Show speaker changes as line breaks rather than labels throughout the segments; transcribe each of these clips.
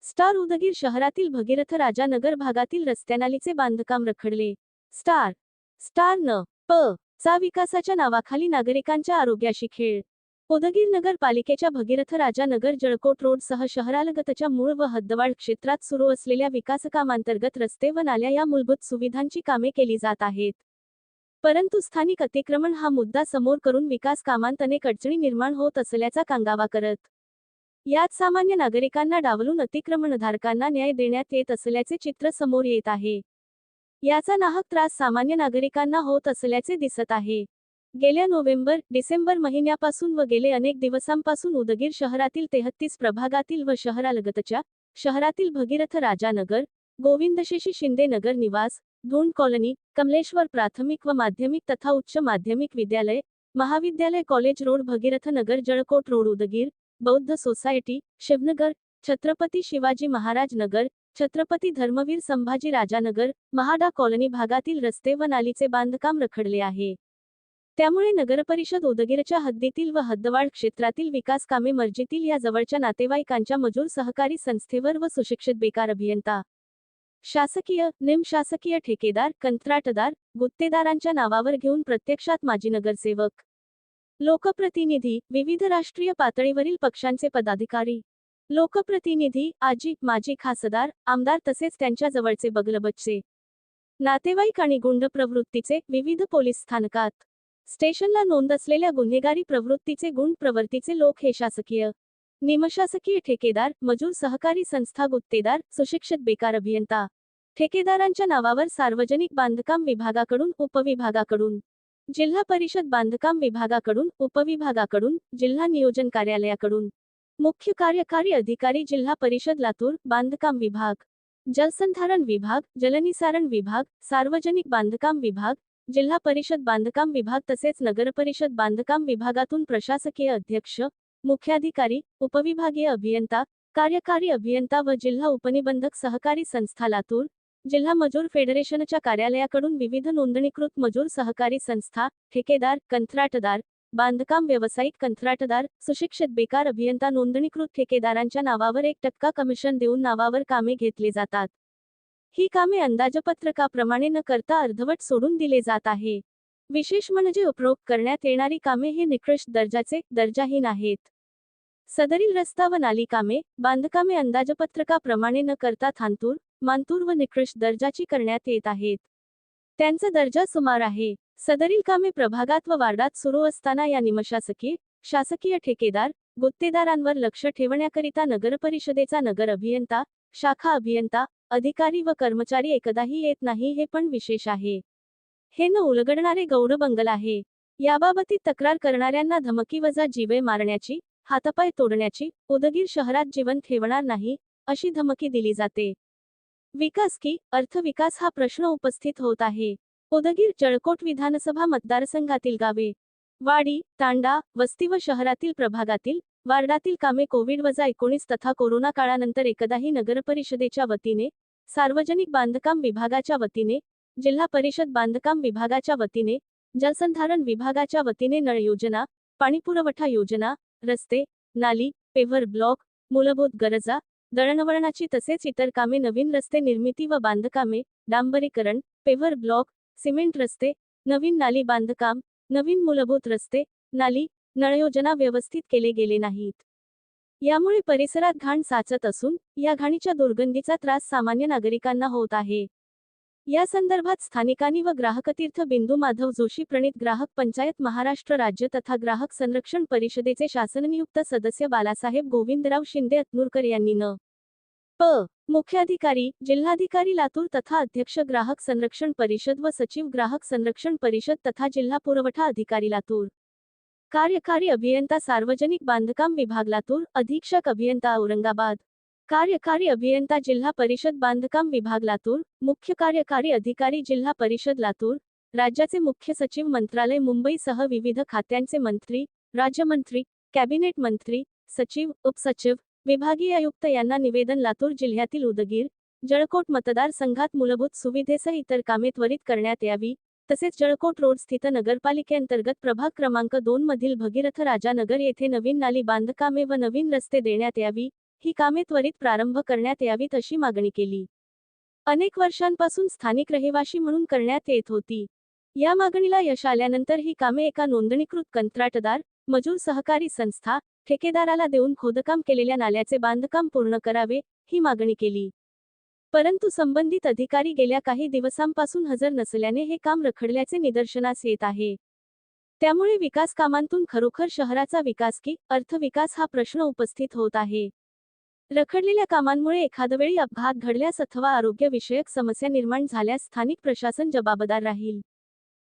Star Udgir शहरातील भगीरथ राजानगर भागातील रस्त्यानालीचे बांधकाम रखडले. स्टार न प चा विकासाच्या नावाखाली नागरिकांच्या आरोग्याशी खेळ. उदगीर नगर पालिकेच्या भगीरथ राजानगर जळकोट रोडसह शहरालगतच्या मूळ व हद्दवाढ क्षेत्रात सुरू असलेल्या विकासकामांतर्गत रस्ते व नाल्या या मूलभूत सुविधांची कामे केली जात आहेत. परंतु स्थानिक अतिक्रमण हा मुद्दा समोर करून विकास कामांत अनेक अडचणी निर्माण होत असल्याचा कांगावा करत यात सामान्य नागरिकांना डावलून अतिक्रमणधारकांना न्याय देण्यात येत असल्याचे चित्र समोर येत आहे. याचा नाहक त्रास सामान्य नागरिकांना होत असल्याचे दिसत आहे. गेल्या नोव्हेंबर-डिसेंबर महिन्यापासून व गेले अनेक दिवसांपासून उदगीर शहरातील 33 प्रभागातील व शहरालगतच्या शहरातील भगीरथ राजानगर, गोविंदशेशी शिंदे नगर निवास, धोंड कॉलनी, कमलेश्वर प्राथमिक व माध्यमिक तथा उच्च माध्यमिक विद्यालय, महाविद्यालय कॉलेज रोड भगीरथ नगर जळकोट रोड उदगीर, बौद्ध सोसायटी, शिवनगर, छत्रपती शिवाजी महाराज नगर, छत्रपती धर्मवीर संभाजी राजानगर, महाडा कॉलनी भागातील रस्ते व नालीचे बांधकाम रखडले आहे. त्यामुळे नगरपरिषद उदगीरच्या हद्दीतील व हद्दवाढ क्षेत्रातील विकास कामे मर्जीतील या जवळच्या नातेवाईकांच्या मजूर सहकारी संस्थेवर व सुशिक्षित बेकार अभियंता, शासकीय, निमशासकीय ठेकेदार, कंत्राटदार, गुत्तेदारांच्या नावावर घेऊन प्रत्यक्षात माजी नगरसेवक, लोकप्रतिनिधी, विविध राष्ट्रीय पातळीवरील पक्षांचे पदाधिकारी, लोकप्रतिनिधी, माजी खासदार, आमदार तसेच त्यांच्या जवळचे बगलबच्चे नातेवाईक आणि गुंड प्रवृत्तीचे विविध पोलीस स्थानकात, स्टेशनला नोंद असलेल्या गुन्हेगारी प्रवृत्तीचे गुंड प्रवृत्तीचे लोक हे शासकीय, निमशासकीय ठेकेदार, मजूर सहकारी संस्था गुत्तेदार, सुशिक्षित बेकार अभियंता, ठेकेदारांच्या नावावर सार्वजनिक बांधकाम विभागाकडून, उपविभागाकडून, जिल्हा परिषद बांधकाम विभागाकडून, उपविभागाकडून, जिल्हा नियोजन कार्यालयाकडून, मुख्य कार्यकारी अधिकारी जिल्हा परिषद लातूर, बांधकाम विभाग, जलसंधारण विभाग, जलनिसारण विभाग, सार्वजनिक बांधकाम विभाग, जिल्हा परिषद बांधकाम विभाग तसेच नगरपरिषद बांधकाम विभागातून प्रशासकीय अध्यक्ष, मुख्याधिकारी, उपविभागीय अभियंता, कार्यकारी अभियंता व जिल्हा उपनिबंधक सहकारी संस्था लातूर, जिल्हा मजूर फेडरेशनच्या कार्यालयाकडून विविध नोंदणीकृत मजूर सहकारी संस्था, ठेकेदार, कंत्राटदार, बांधकाम व्यावसायिक कंत्राटदार, सुशिक्षित बेकार अभियंता नोंदणीकृत ठेकेदारांच्या नावावर 1% कमिशन देऊन नावावर कामे घेतले जातात. ही कामे अंदाजपत्रकाप्रमाणे न करता अर्धवट सोडून दिले जात आहे. विशेष म्हणजे उपरोक्त करण्यात येणारी कामे हे निकृष्ट दर्जाचे, दर्जाहीन आहेत. सदरील रस्ता व नाली कामे, बांधकामे अंदाजपत्रकाप्रमाणे न करता थांतूर, मांतूर व निकृष्ट दर्जाची करण्यात येत आहेत. त्यांचा दर्जा सुमार आहे. सदरील कामे प्रभागात व वार्डात सुरू असताना या निमशासकीय, शासकीय ठेकेदार, गुत्तेदारांवर लक्ष ठेवण्याकरिता नगरपरिषदेचा नगर अभियंता, शाखा अभियंता, अधिकारी व कर्मचारी एकदाही येत नाही हे पण विशेष आहे. हे न उलगडणारे गौड बंगल आहे. याबाबतीत तक्रार करणाऱ्यांना धमकीवजा जीवे मारण्याची, हातपाय तोडण्याची, उदगीर शहरात जीवन ठेवणार नाही, अशी धमकी दिली जाते. विकास की अर्थविकास हा प्रश्न उपस्थित होत आहे. उदगीर जळकोट विधानसभा मतदारसंघातील गावे, वाडी, तांडा, वस्ती व शहरातील प्रभागातील, वार्डातील कामे कोविड-19 तथा कोरोना काळानंतर एकदाही नगरपरिषदेच्या वतीने, सार्वजनिक बांधकाम विभागाच्या वतीने, जिल्हा परिषद बांधकाम विभागाच्या वतीने, जलसंधारण विभागाच्या वतीने नळ योजना, पाणीपुरवठा योजना, रस्ते, नाली, पेव्हर ब्लॉक, मूलभूत गरजा, दळणवळणाची तसेच इतर कामे, नवीन रस्ते निर्मिती व बांधकामे, डांबरीकरण, पेव्हर ब्लॉक, सिमेंट रस्ते, नवीन नाली बांधकाम, नवीन मूलभूत रस्ते, नाली, नळयोजना व्यवस्थित केले गेले नाहीत. यामुळे परिसरात घाण साचत असून, या घाणीच्या दुर्गंधीचा त्रास सामान्य नागरिकांना होत आहे. या संदर्भात स्थानिकांनी व ग्राहकतीर्थ बिंदू माधव जोशी प्रणीत ग्राहक पंचायत महाराष्ट्र राज्य तथा ग्राहक संरक्षण परिषदेचे शासननियुक्त सदस्य बालासाहेब गोविंदराव शिंदे अतनूरकर यांनी न. प. मुख्याधिकारी, जिल्हाधिकारी लातूर तथा अध्यक्ष ग्राहक संरक्षण परिषद व सचिव ग्राहक संरक्षण परिषद तथा जिल्हा पुरवठा अधिकारी लातूर, कार्यकारी अभियंता सार्वजनिक बांधकाम विभाग लातूर, अधीक्षक अभियंता औरंगाबाद, कार्यकारी अभियंता जिल्हा परिषद बांधकाम विभाग लातूर, मुख्य कार्यकारी अधिकारी जिल्हा परिषद लातूर, राज्याचे मुख्य सचिव मंत्रालय मुंबईसह विविध खात्यांचे मंत्री, राज्यमंत्री, कॅबिनेट मंत्री, सचिव, उपसचिव, विभागीय आयुक्त यांना निवेदन. लातूर जिल्ह्यातील उदगीर, जळकोट मतदारसंघात मूलभूत सुविधेसह इतर कामे त्वरित करण्यात यावी, तसेच जळकोट रोड स्थित नगरपालिकेअंतर्गत प्रभाग क्रमांक 2 मधील भगीरथ राजानगर येथे नवीन नाली बांधकामे व नवीन रस्ते देण्यात यावी, ही कामे त्वरित प्रारंभ करण्यात यावीत अशी मागणी केली. अनेक वर्षांपासून स्थानिक रहिवाशी म्हणून करण्यात येत होती. या मागणीला यश आल्यानंतर ही कामे एका नोंदणीकृत कंत्राटदार, मजूर सहकारी संस्था, ठेकेदाराला देऊन खोदकाम केलेल्या नाल्याचे बांधकाम पूर्ण करावे, ही मागणी केली. परंतु संबंधित अधिकारी गेल्या काही दिवसांपासून हजर नसल्याने हे काम रखडल्याचे निदर्शनास येत आहे. त्यामुळे विकास कामांतून खरोखर शहराचा विकास की अर्थविकास हा प्रश्न उपस्थित होत आहे. रखडलेल्या कामांमुळे एखादवेळी अपघात घडल्यास अथवा आरोग्यविषयक समस्या निर्माण झाल्यास स्थानिक प्रशासन जबाबदार राहील,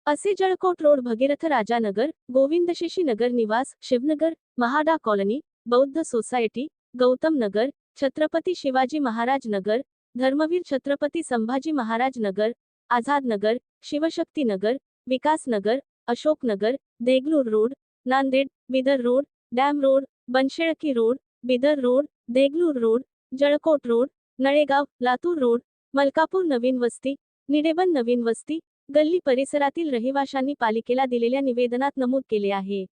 असे Jalkot road, Bhagirath Rajanagar, Govindsheshi Nagar Niwas, Shivnagar, MHADA colony, Bauddh society, Gautam Nagar, Chhatrapati Shivaji Maharaj Nagar, Dharmveer Chhatrapati Sambhaji Maharaj Nagar, Azad Nagar, Shivshakti Nagar, Vikas Nagar, Ashok Nagar, Deglur road, Nanded, Bidar road, dam road, Banshelki road, Bidar road, Deglur road, Jalkot road, Nalegaon, Latur road, Malkapur नवीन वस्ती, निडेबन नवीन वस्ती, गल्ली परिसरातील रहिवाशांनी पालिकेला दिलेल्या निवेदनात नमूद केले आहे.